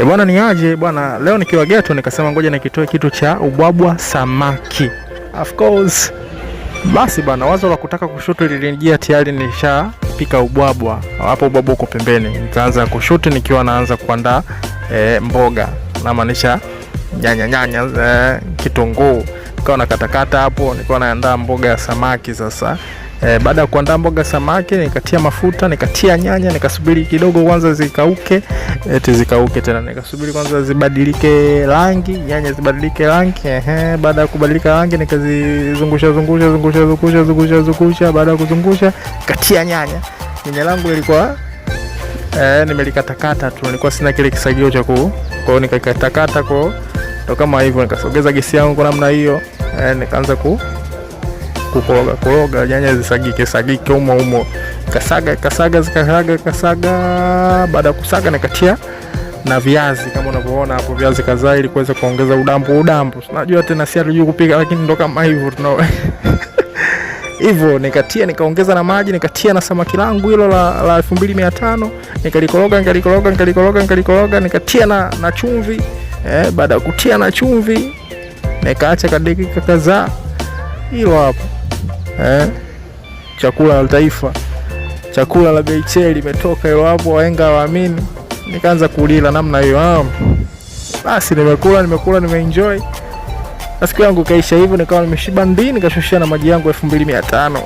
Bwana ni aje bwana, leo nikiwa ghetto nikasema ngoja nikitoe kitu cha ubwabwa samaki. Of course. Basi bwana, wazo la kutaka kushuti lilinijia tayari nishapika ubwabwa. Hapo ubwabwa uko pembeni. Nikaanza kushuti nikiwa naanza kuandaa mboga. Na maanisha nyanya, kitunguu. Nikawa nakatakata hapo, nikawa naandaa mboga ya samaki sasa. Baada ya kuandaa mboga samaki nikatia mafuta, nikatia nyanya, nikasubiri kidogo kwanza zikauke, zikauke tena, nikasubiri kwanza zibadilike rangi, nyanya zibadilike rangi. Baada ya kubadilika rangi nikazizungusha. Baada ya kuzungusha katia nyanya langu lilikuwa nimelikatakata tu, nilikuwa sina kile kisagio cha kwa hiyo nikakatakata kwa ndo kama hivyo, nikasogeza gesi yangu kwa namna hiyo, nikaanza kukoroga nyanya zisagike umo kasaga. Baada ya kusaga nikatia na viazi kama unavyoona hapo, viazi kadhaa ili kuweza kuongeza udambu. Unajua tena si hatujui kupika, lakini ndo kama hivyo hivyo nikaongeza na maji, nikatia na samaki langu hilo la 2500, nikalikoroga, nikatia na chumvi. Baada ya kutia na chumvi nikaacha kadakika kadhaa. Hilo hapo chakula la taifa, chakula la Beicheli limetoka hilo hapo, wahenga waamini. Nikaanza kulila namna hiyo. Basi nimekula, nimeenjoy. Siku yangu kaisha hivyo, nikawa nimeshiba ndini, nikashushia na maji yangu 2500.